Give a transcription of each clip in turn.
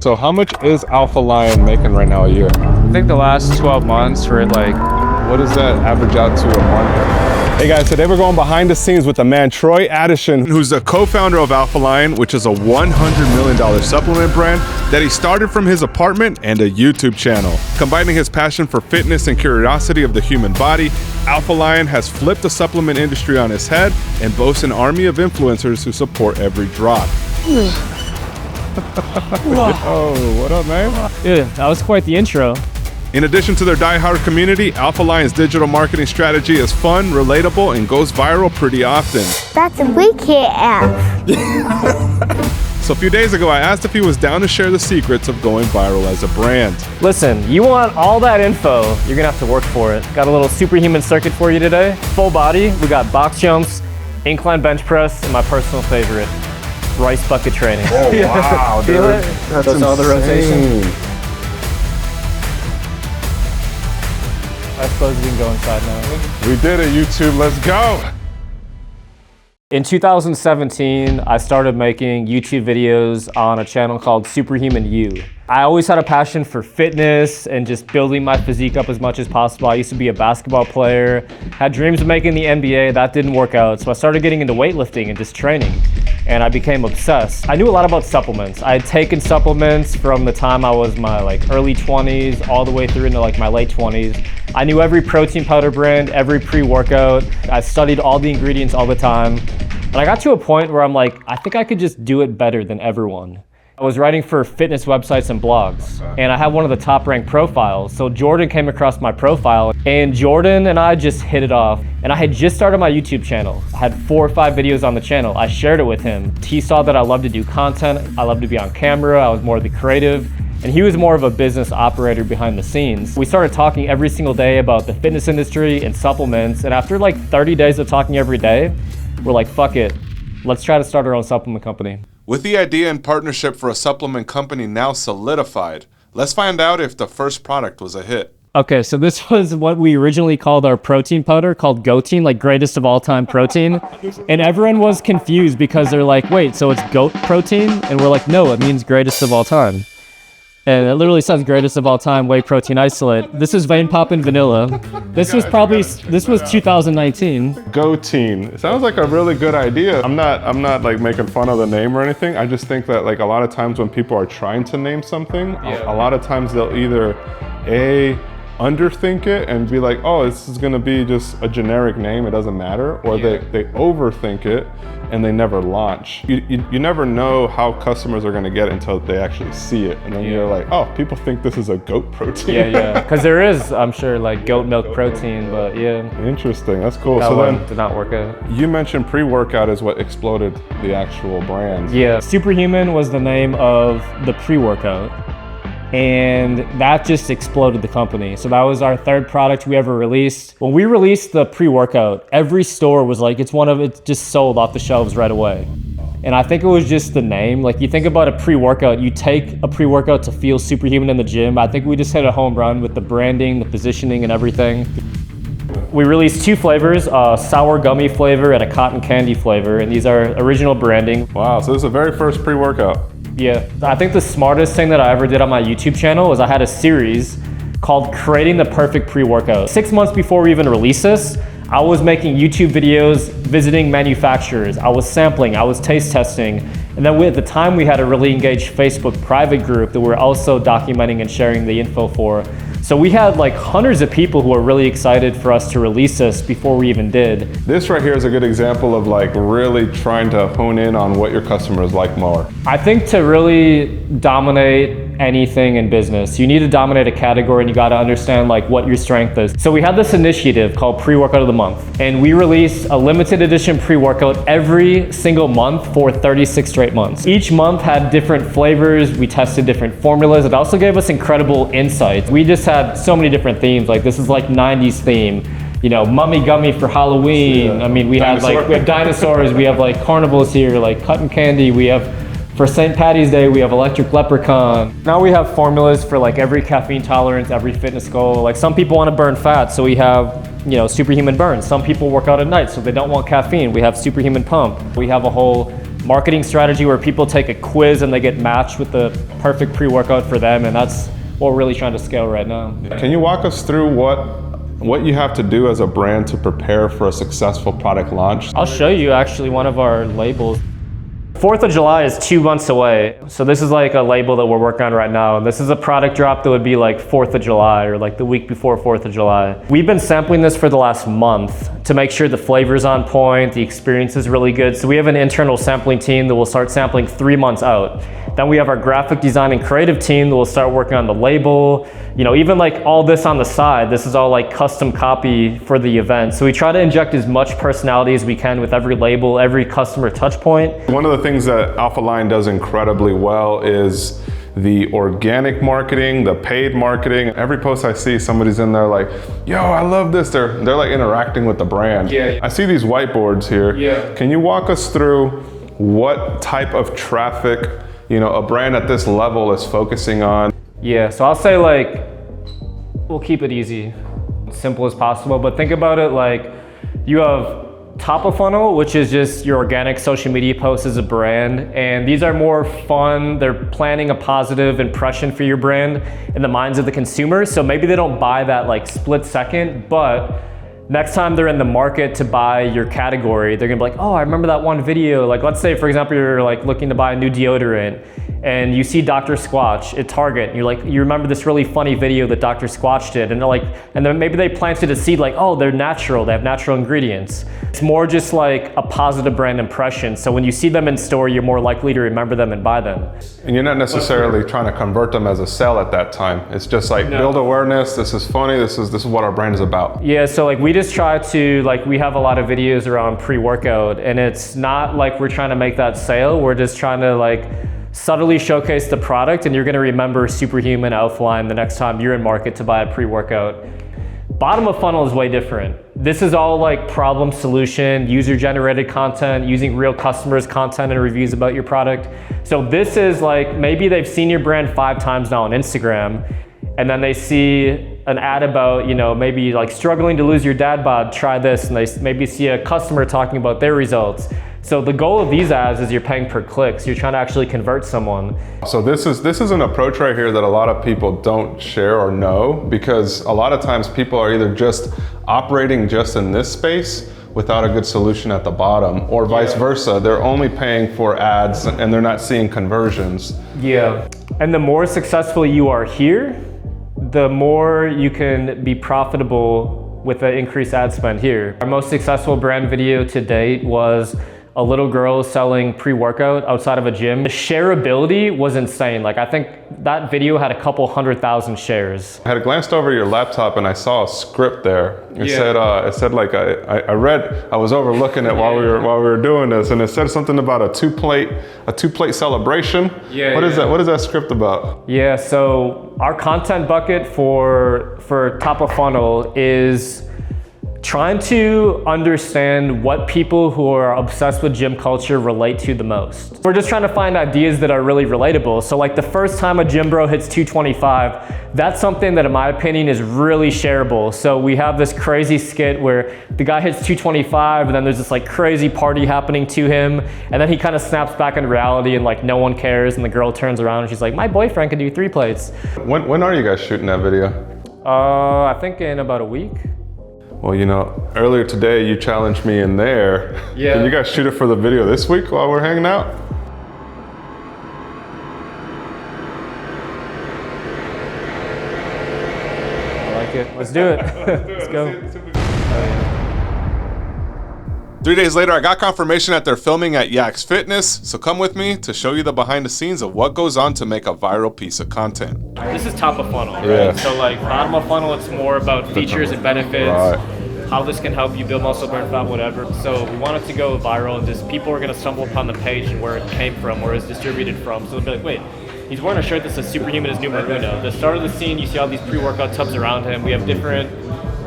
So how much is Alpha Lion making right now a year? I think the last 12 months we're at like, what does that average out to a month? Hey guys, today we're going behind the scenes with the man Troy Addison, who's the co-founder of Alpha Lion, which is a $100 million supplement brand that he started from his apartment and a YouTube channel. Combining his passion for fitness and curiosity of the human body, Alpha Lion has flipped the supplement industry on its head and boasts an army of influencers who support every drop. Oh, what up, man? Yeah, that was quite the intro. In addition to their die-hard community, Alpha Lion's digital marketing strategy is fun, relatable, and goes viral pretty often. That's a WeCare app. So a few days ago, I asked if he was down to share the secrets of going viral as a brand. Listen, you want all that info, you're gonna have to work for it. Got a little superhuman circuit for you today. Full body, we got box jumps, incline bench press, and my personal favorite, rice bucket training. Oh, wow, dude. Feel it? That's all the rotation. I suppose we can go inside now. We did it, YouTube, let's go. In 2017, I started making YouTube videos on a channel called Superhuman You. I always had a passion for fitness and just building my physique up as much as possible. I used to be a basketball player, had dreams of making the NBA, that didn't work out. So I started getting into weightlifting and just training, and I became obsessed. I knew a lot about supplements. I had taken supplements from the time I was my early 20s all the way through into my late 20s. I knew every protein powder brand, every pre-workout. I studied all the ingredients all the time. And I got to a point where I'm like, I think I could just do it better than everyone. I was writing for fitness websites and blogs, and I had one of the top ranked profiles. So Jordan came across my profile, and Jordan and I just hit it off. And I had just started my YouTube channel. I had 4 or 5 videos on the channel. I shared it with him. He saw that I love to do content. I love to be on camera. I was more the creative. And he was more of a business operator behind the scenes. We started talking every single day about the fitness industry and supplements. And after 30 days of talking every day, we're like, fuck it. Let's try to start our own supplement company. With the idea and partnership for a supplement company now solidified, let's find out if the first product was a hit. Okay, so this was what we originally called our protein powder, called Goateen, greatest of all time protein. And everyone was confused because they're like, wait, so it's goat protein? And we're like, no, it means greatest of all time. And it literally says greatest of all time whey protein isolate. This is vein poppin' vanilla. This was 2019. Goateen. It sounds like a really good idea. I'm not making fun of the name or anything. I just think that a lot of times when people are trying to name something, a lot of times they'll either underthink it and be like, oh, this is gonna be just a generic name, it doesn't matter, or they overthink it and they never launch. You never know how customers are gonna get it until they actually see it, and then you're like, oh, people think this is a goat protein. Yeah, because there is, I'm sure, goat milk protein, but yeah. Interesting, that's cool. That so one then did not work out. You mentioned pre-workout is what exploded the actual brand. Yeah, Superhuman was the name of the pre-workout. And that just exploded the company. So that was our 3rd product we ever released. When we released the pre-workout, every store was like, it's just sold off the shelves right away. And I think it was just the name. You think about a pre-workout, you take a pre-workout to feel superhuman in the gym. I think we just hit a home run with the branding, the positioning, and everything. We released 2 flavors, a sour gummy flavor and a cotton candy flavor, and these are original branding. Wow, so this is the very first pre-workout. Yeah, I think the smartest thing that I ever did on my YouTube channel was I had a series called Creating the Perfect Pre-Workout. 6 months before we even released this, I was making YouTube videos, visiting manufacturers, I was sampling, I was taste testing, and then at the time we had a really engaged Facebook private group that we were also documenting and sharing the info for. So we had hundreds of people who were really excited for us to release this before we even did. This right here is a good example of really trying to hone in on what your customers like more. I think to really dominate anything in business, you need to dominate a category and you got to understand what your strength is. So we had this initiative called Pre-Workout of the Month, and we released a limited edition pre-workout every single month for 36 straight months. Each month had different flavors, we tested different formulas. It also gave us incredible insights. We just had so many different themes, this is 90s theme, mummy gummy for Halloween. Yeah. I mean, we have dinosaurs, we have carnivals here, cotton candy, we have for St. Paddy's Day, we have electric leprechaun. Now we have formulas for every caffeine tolerance, every fitness goal. Some people want to burn fat, so we have, Superhuman Burn. Some people work out at night, so they don't want caffeine. We have Superhuman Pump. We have a whole marketing strategy where people take a quiz and they get matched with the perfect pre-workout for them, and that's what we're really trying to scale right now. Can you walk us through what you have to do as a brand to prepare for a successful product launch? I'll show you actually one of our labels. 4th of July is 2 months away. So this is like a label that we're working on right now. And this is a product drop that would be like 4th of July or like the week before 4th of July. We've been sampling this for the last month to make sure the flavor's on point, the experience is really good. So we have an internal sampling team that will start sampling 3 months out. Then we have our graphic design and creative team that will start working on the label. You know, even like all this on the side, this is all like custom copy for the event. So we try to inject as much personality as we can with every label, every customer touch point. One of the things that Alpha Line does incredibly well is the organic marketing, the paid marketing. Every post I see, somebody's in there like, yo, I love this. They're like interacting with the brand. Yeah. I see these whiteboards here. Yeah. Can you walk us through what type of traffic, you know, a brand at this level is focusing on? Yeah, so I'll say like, we'll keep it easy, simple as possible, but think about it like you have top of funnel, which is just your organic social media posts as a brand. And these are more fun. They're planning a positive impression for your brand in the minds of the consumer. So maybe they don't buy that like split second, but next time they're in the market to buy your category, they're gonna be like, oh, I remember that one video. Like, let's say, for example, you're like looking to buy a new deodorant and you see Dr. Squatch at Target, and you're like, you remember this really funny video that Dr. Squatch did, and they're like, and then maybe they planted a seed like, oh, they're natural, they have natural ingredients. It's more just like a positive brand impression. So when you see them in store, you're more likely to remember them and buy them. And you're not necessarily trying to convert them as a sale at that time. It's just like build awareness. This is funny. This is what our brand is about. Yeah, so like we just try to, like, we have a lot of videos around pre-workout, and it's not like we're trying to make that sale. We're just trying to like subtly showcase the product, and you're gonna remember Superhuman, Alpha Line the next time you're in market to buy a pre-workout. Bottom of funnel is way different. This is all like problem solution, user generated content, using real customers' content and reviews about your product. So this is like, maybe they've seen your brand 5 times now on Instagram, and then they see an ad about, you know, maybe like struggling to lose your dad bod, try this, and they maybe see a customer talking about their results. So the goal of these ads is you're paying per click, so you're trying to actually convert someone. So this is an approach right here that a lot of people don't share or know, because a lot of times people are either just operating just in this space without a good solution at the bottom, or vice versa. They're only paying for ads and they're not seeing conversions. Yeah, and the more successful you are here, the more you can be profitable with the increased ad spend here. Our most successful brand video to date was a little girl selling pre-workout outside of a gym. The shareability was insane. Like, I think that video had a couple 100,000 shares. I had glanced over your laptop and I saw a script there. It said like, I was overlooking it while we were doing this, and it said something about a two plate celebration. What is that? What is that script about? Yeah, so our content bucket for top of funnel is trying to understand what people who are obsessed with gym culture relate to the most. We're just trying to find ideas that are really relatable. So like the first time a gym bro hits 225, that's something that in my opinion is really shareable. So we have this crazy skit where the guy hits 225 and then there's this like crazy party happening to him, and then he kind of snaps back in reality and like no one cares, and the girl turns around and she's like, my boyfriend can do 3 plates. When are you guys shooting that video? I think in about a week. Well, you know, earlier today you challenged me in there. Yeah. Can you guys shoot it for the video this week while we're hanging out? I like it. Let's do it. Let's go. 3 days later, I got confirmation that they're filming at Yak's Fitness, so come with me to show you the behind the scenes of what goes on to make a viral piece of content. This is top of funnel, right? Yeah. So like bottom of funnel, it's more about features and benefits, how this can help you build muscle, burn fat, whatever. So we wanted to go viral, and just people are gonna stumble upon the page and where it came from, where it's distributed from. So they'll be like, wait, he's wearing a shirt that says Superhuman is numero uno. The start of the scene, you see all these pre-workout tubs around him. We have different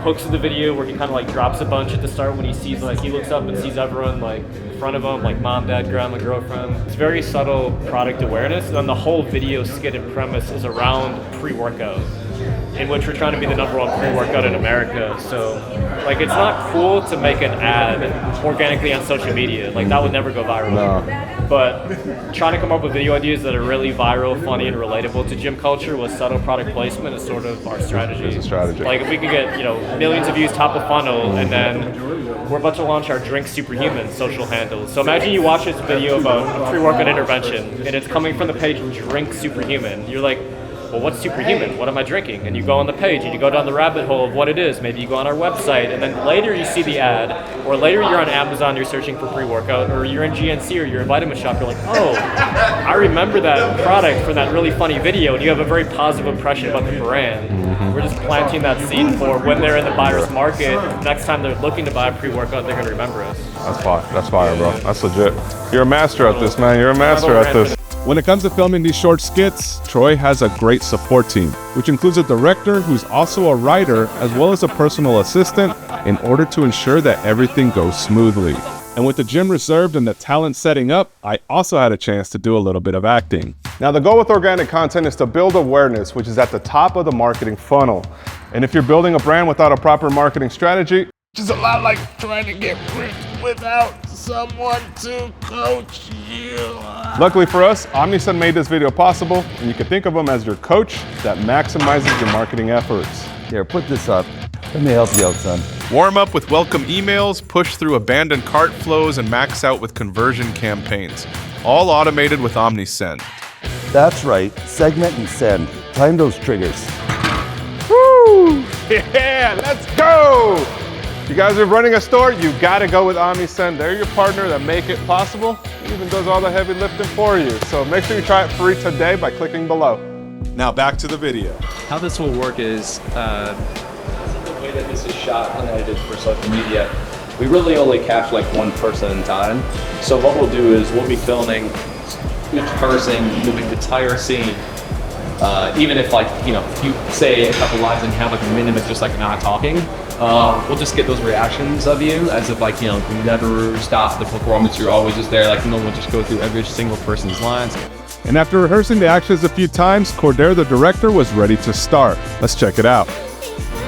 hooks of the video where he kind of like drops a bunch at the start when he sees, like, he looks up and sees everyone like in front of him, like mom, dad, grandma, girlfriend. It's very subtle product awareness, and then the whole video skit and premise is around pre-workout, in which we're trying to be the #1 pre-workout in America. So like, it's not cool to make an ad organically on social media. Like, that would never go viral. No. but trying to come up with video ideas that are really viral, funny, and relatable to gym culture with subtle product placement is sort of our strategy. It's a strategy. Like if we could get, millions of views top of funnel, and then we're about to launch our Drink Superhuman social handle. So imagine you watch this video about a pre-workout intervention, and it's coming from the page Drink Superhuman. You're like, well, what's superhuman? What am I drinking? And you go on the page and you go down the rabbit hole of what it is. Maybe you go on our website, and then later you see the ad, or later you're on Amazon, you're searching for pre-workout, or you're in GNC or you're in Vitamin Shoppe, you're like, oh, I remember that product from that really funny video, and you have a very positive impression about the brand. We're just planting that seed for when they're in the buyer's market, next time they're looking to buy a pre-workout, they're gonna remember us. That's fire. That's fire, bro. That's legit. You're a master at this, man. You're a master at this. When it comes to filming these short skits, Troy has a great support team, which includes a director who's also a writer as well as a personal assistant in order to ensure that everything goes smoothly. And with the gym reserved and the talent setting up, I also had a chance to do a little bit of acting. Now, the goal with organic content is to build awareness, which is at the top of the marketing funnel. And if you're building a brand without a proper marketing strategy, Which is a lot like trying to get rich without someone to coach you. luckily for us, OmniSend made this video possible, and you can think of them as your coach that maximizes your marketing efforts. Here, put this up. Let me help you out, son. Warm up with welcome emails, push through abandoned cart flows, and max out with conversion campaigns. All automated with OmniSend. That's right. Segment and send. Time those triggers. Woo! Yeah, let's go! You guys are running a store, you gotta go with OmniSend. They're your partner that make it possible. It even does all the heavy lifting for you. So make sure you try it free today by clicking below. Now back to the video. How this will work is the way that this is shot and edited for social media. We really only capture like one person at a time. So what we'll do is we'll be filming each person moving the entire scene. Even if if you say a couple lines and have like a minute of just like not talking, we'll just get those reactions of you as if you never stop the performance. You're always just there. We'll just go through every single person's lines. And after rehearsing the actions a few times, Cordair, the director, was ready to start. Let's check it out.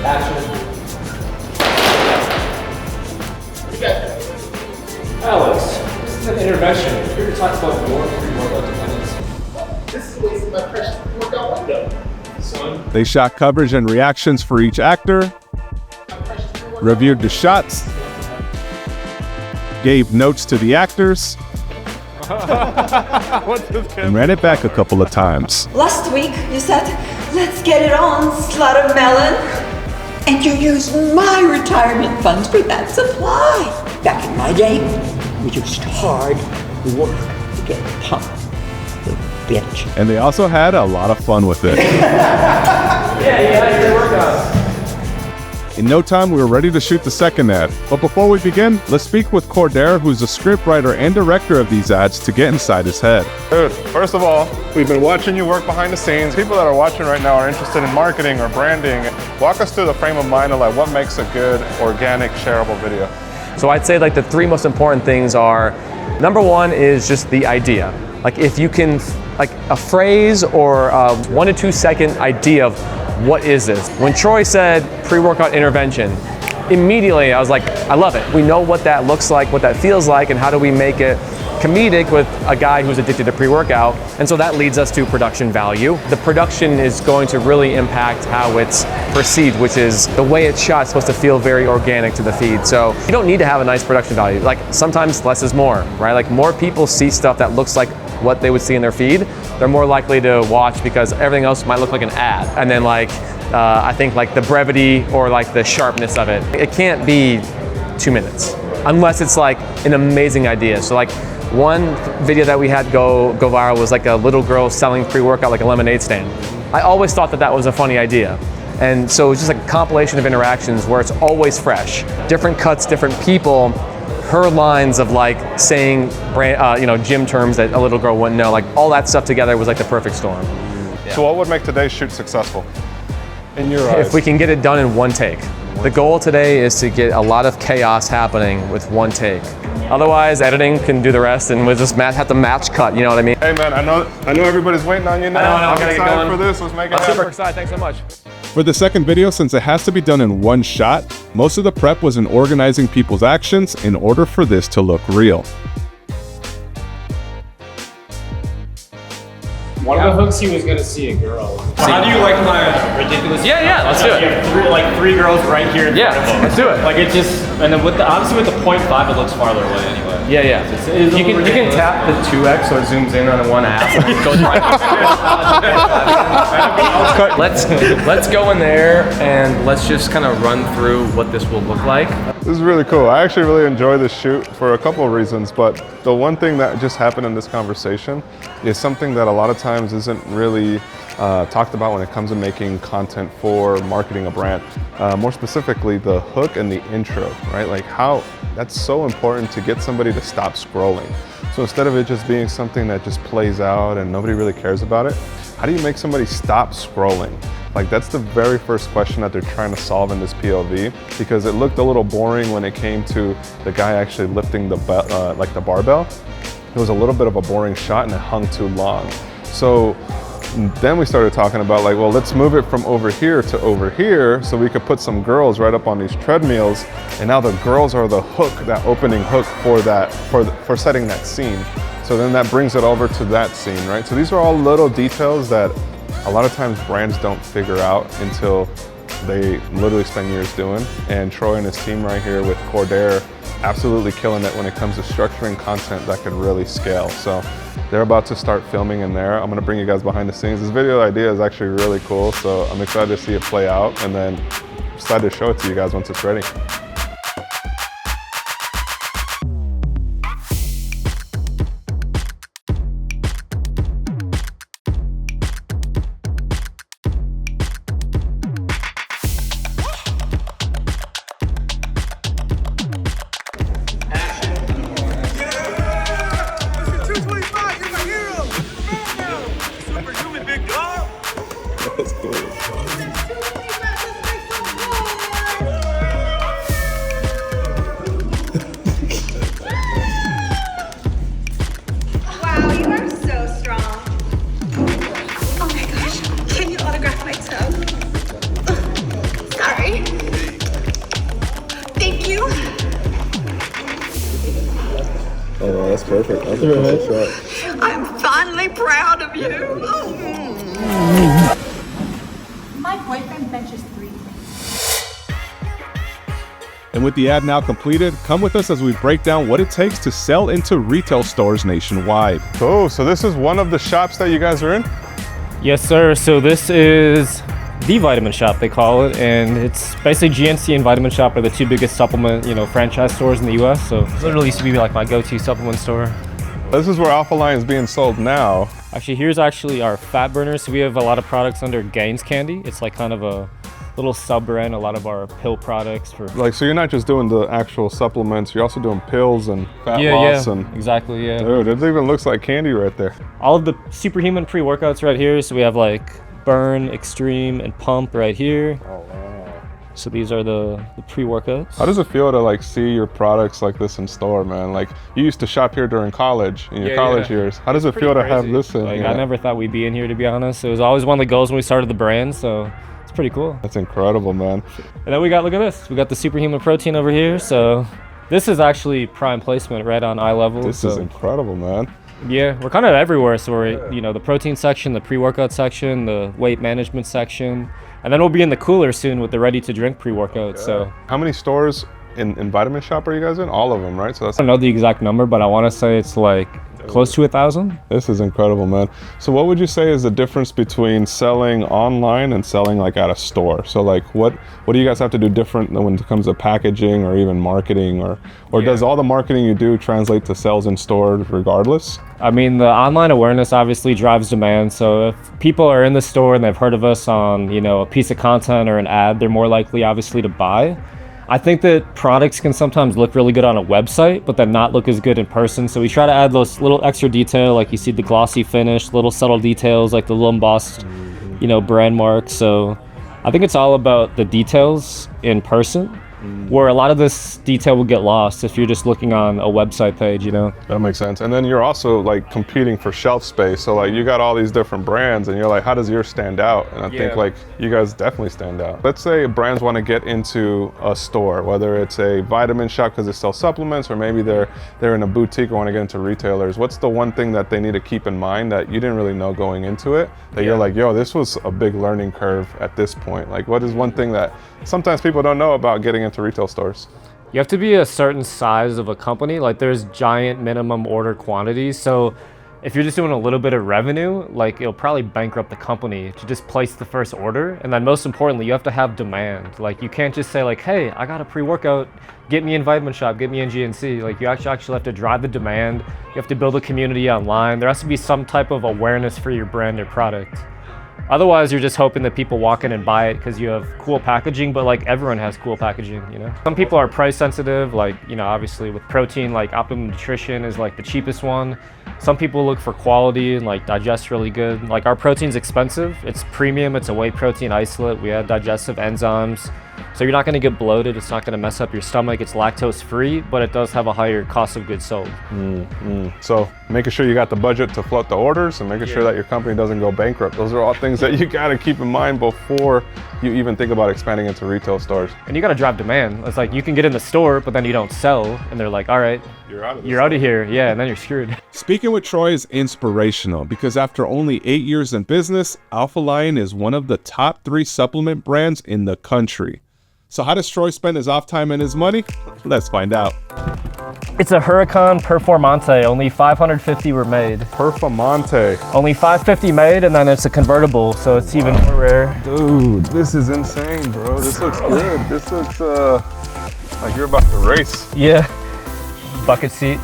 Action. Alex, this is an intervention. We're here to talk about your pre-workout dependence. This is wasting my precious workout window. Son. They shot coverage and reactions for each actor, reviewed the shots, gave notes to the actors, and ran it back a couple of times. Last week, you said, let's get it on, slut of melon. And you used my retirement funds for that supply. Back in my day, we used hard work to get pumped. Little bitch. And they also had a lot of fun with it. Yeah, your workout. In no time, we were ready to shoot the second ad. But before we begin, let's speak with Cordair, who's the scriptwriter and director of these ads, to get inside his head. Dude, first of all, we've been watching you work behind the scenes. People that are watching right now are interested in marketing or branding. Walk us through the frame of mind of what makes a good, organic, shareable video. So I'd say the three most important things are, number one is just the idea. If you can, a phrase or a 1 to 2 second idea of what is this? When Troy said pre-workout intervention, immediately I was like, I love it. We know what that looks like, what that feels like, and how do we make it comedic with a guy who's addicted to pre-workout. And so that leads us to production value. The production is going to really impact how it's perceived, which is the way it's shot is supposed to feel very organic to the feed. So you don't need to have a nice production value. Sometimes less is more, right? More people see stuff that looks like what they would see in their feed. They're more likely to watch because everything else might look like an ad. And then I think the brevity or the sharpness of it. It can't be 2 minutes unless it's an amazing idea. So one video that we had go viral was a little girl selling pre-workout like a lemonade stand. I always thought that was a funny idea. And so it's just a compilation of interactions where it's always fresh. Different cuts, different people, her lines of saying brand, gym terms that a little girl wouldn't know, all that stuff together was the perfect storm. Yeah. So what would make today's shoot successful in your eyes? If we can get it done in one take. The goal today is to get a lot of chaos happening with one take. Otherwise, editing can do the rest, and we'll just have to match cut. You know what I mean? Hey man, I know everybody's waiting on you now. I know, I'm gotta get excited going. for this. Let's make it I'm happen. super excited. Thanks so much. For the second video, since it has to be done in one shot, most of the prep was in organizing people's actions in order for this to look real. One of the hooks he was gonna see a girl. How do you like my ridiculous? Yeah, let's do it. You have three girls right here in front of him. Let's do it. Like it just, and then obviously with the 0.5, it looks farther away anyway. Yeah. You can tap the 2x so it zooms in on one ass and it goes right. Let's go in there and let's just kind of run through what this will look like. This is really cool. I actually really enjoy this shoot for a couple of reasons, but the one thing that just happened in this conversation is something that a lot of times isn't really talked about when it comes to making content for marketing a brand. More specifically, the hook and the intro, right? Like how that's so important to get somebody to stop scrolling. So instead of it just being something that just plays out and nobody really cares about it, how do you make somebody stop scrolling? Like that's the very first question that they're trying to solve in this POV, because it looked a little boring when it came to the guy actually lifting the like the barbell. It was a little bit of a boring shot and it hung too long. So then we started talking about like, well, let's move it from over here to over here so we could put some girls right up on these treadmills, and now the girls are the hook, that opening hook for that, for setting that scene. So then that brings it over to that scene, right? So these are all little details that a lot of times brands don't figure out until they literally spend years doing. And Troy and his team right here with Cordair absolutely killing it when it comes to structuring content that could really scale. So they're about to start filming in there. I'm gonna bring you guys behind the scenes. This video idea is actually really cool, so I'm excited to see it play out, and then excited to show it to you guys once it's ready. Wow, you are so strong. Oh my gosh, can you autograph my toe? Sorry. Thank you. Oh, that's perfect. That's a perfect shot. I'm finally proud of you. My boyfriend benches 3. And with the ad now completed, come with us as we break down what it takes to sell into retail stores nationwide. Cool, so this is one of the shops that you guys are in? Yes, sir. So this is the Vitamin Shoppe, they call it, and it's basically GNC and Vitamin Shoppe are the two biggest supplement, franchise stores in the U.S. So it literally used to be like my go-to supplement store. This is where Alpha Line is being sold now. Actually, here's actually our fat burners. So we have a lot of products under Gains Candy. It's like kind of a little sub-brand, a lot of our pill products for... So you're not just doing the actual supplements, you're also doing pills and fat loss and... exactly, yeah. Dude, it even looks like candy right there. All of the Superhuman pre-workouts right here. So we have like Burn, Extreme, and Pump right here. Oh, wow. So these are the pre-workouts. How does it feel to like see your products like this in store, man? Like you used to shop here during college, in your college years. How does it feel to have this in? I never thought we'd be in here, to be honest. It was always one of the goals when we started the brand, so it's pretty cool. That's incredible, man. And then we got, look at this. We got the Superhuman protein over here. So this is actually prime placement right on eye level. This is incredible, man. Yeah, we're kind of everywhere. So we're, the protein section, the pre-workout section, the weight management section. And then we'll be in the cooler soon with the ready-to-drink pre-workout. So how many stores in Vitamin Shoppe are you guys in? All of them, right? So that's... I don't know the exact number, but I want to say it's like close to 1,000. This is incredible, man. So what would you say is the difference between selling online and selling like at a store? So like what do you guys have to do different when it comes to packaging or even marketing, or does all the marketing you do translate to sales in store regardless? I mean, the online awareness obviously drives demand. So if people are in the store and they've heard of us on, a piece of content or an ad, they're more likely obviously to buy. I think that products can sometimes look really good on a website, but then not look as good in person. So we try to add those little extra detail, like you see the glossy finish, little subtle details, like the little embossed, brand mark. So I think it's all about the details in person. where a lot of this detail will get lost if you're just looking on a website page, you know? That makes sense. And then you're also like competing for shelf space. So like you got all these different brands and you're like, how does yours stand out? And I think like you guys definitely stand out. Let's say brands want to get into a store, whether it's a vitamin shop because they sell supplements, or maybe they're in a boutique or want to get into retailers. What's the one thing that they need to keep in mind that you didn't really know going into it, that you're like, yo, this was a big learning curve at this point? Like, what is one thing that sometimes people don't know about getting into retail stores? You have to be a certain size of a company. Like there's giant minimum order quantities. So if you're just doing a little bit of revenue, like it'll probably bankrupt the company to just place the first order. And then most importantly, you have to have demand. Like you can't just say like, hey, I got a pre-workout, get me in Vitamin Shoppe, get me in GNC. Like you actually have to drive the demand. You have to build a community online. There has to be some type of awareness for your brand or product. Otherwise, you're just hoping that people walk in and buy it because you have cool packaging, but like everyone has cool packaging, you know? Some people are price sensitive, like, you know, obviously with protein, like Optimum Nutrition is like the cheapest one. Some people look for quality and like digest really good. Like our protein's expensive, it's premium, it's a whey protein isolate. We have digestive enzymes. So you're not gonna get bloated, it's not gonna mess up your stomach, it's lactose free, but it does have a higher cost of goods sold. So making sure you got the budget to float the orders and making sure that your company doesn't go bankrupt. Those are all things that you gotta keep in mind before you even think about expanding into retail stores. And you gotta drive demand. It's like you can get in the store, but then you don't sell, and they're like, all right, you're out of here. Yeah, and then you're screwed. Speaking with Troy is inspirational because after only 8 years in business, Alpha Lion is one of the top 3 supplement brands in the country. So how does Troy spend his off time and his money? Let's find out. It's a Huracan Performante. Only 550 were made. Performante. Only 550 made, and then it's a convertible, so it's even more rare. Dude, this is insane, bro. This looks good. This looks like you're about to race. Yeah. Bucket seat.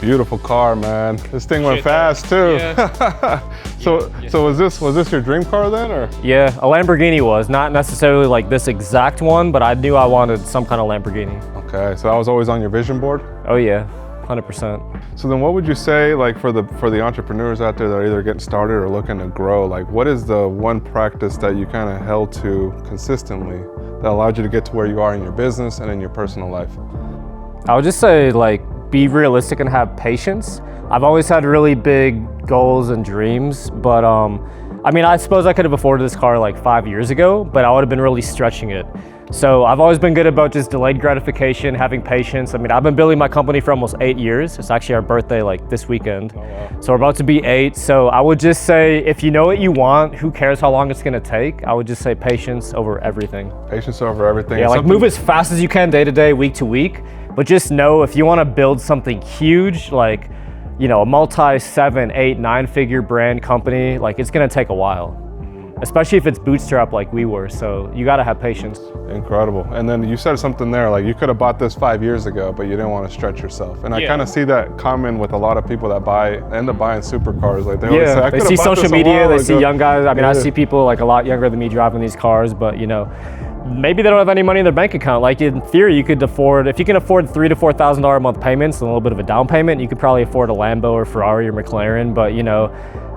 Beautiful car, man. This thing went fast too. Yeah. So was this your dream car then, or? Yeah, a Lamborghini was. Not necessarily like this exact one, but I knew I wanted some kind of Lamborghini. Okay, so that was always on your vision board? Oh yeah, 100%. So then what would you say, like for the entrepreneurs out there that are either getting started or looking to grow, like what is the one practice that you kind of held to consistently that allowed you to get to where you are in your business and in your personal life? I would just say like, be realistic and have patience. I've always had really big goals and dreams, but I mean, I suppose I could have afforded this car like 5 years ago, but I would have been really stretching it. So I've always been good about just delayed gratification, having patience. I mean, I've been building my company for almost 8 years. It's actually our birthday like this weekend. Oh, wow. So we're about to be 8. So I would just say, if you know what you want, who cares how long it's gonna take? I would just say patience over everything. Patience over everything. Yeah, like move as fast as you can day to day, week to week. But just know if you want to build something huge, like, you know, a multi 7, 8, 9 figure brand company, like it's going to take a while, especially if it's bootstrap like we were. So you got to have patience. Incredible. And then you said something there, like you could have bought this 5 years ago, but you didn't want to stretch yourself. And I kind of see that common with a lot of people that end up buying supercars. Like they see social media, they see young guys. I mean, I see people like a lot younger than me driving these cars, but you know, maybe they don't have any money in their bank account. Like in theory, you could afford, if you can afford $3,000 to $4,000 a month payments and a little bit of a down payment, you could probably afford a Lambo or Ferrari or McLaren. But you know,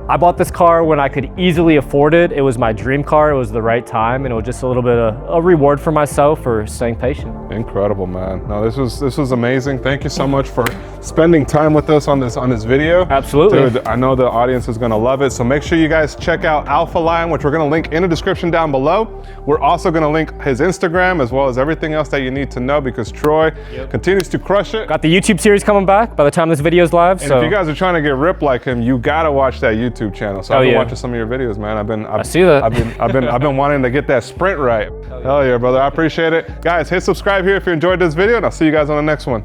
I bought this car when I could easily afford it. It was my dream car. It was the right time, and it was just a little bit of a reward for myself for staying patient. Incredible, man. No, this was amazing. Thank you so much for spending time with us on this video. Absolutely. Dude, I know the audience is gonna love it. So make sure you guys check out Alpha Lion, which we're gonna link in the description down below. We're also gonna link his Instagram as well as everything else that you need to know, because Troy continues to crush it. Got the YouTube series coming back by the time this video is live. And if you guys are trying to get ripped like him, you gotta watch that YouTube channel. So I've been watching some of your videos, man. I see that. I've been wanting to get that sprint right. Hell yeah, brother. I appreciate it. Guys, hit subscribe here if you enjoyed this video, and I'll see you guys on the next one.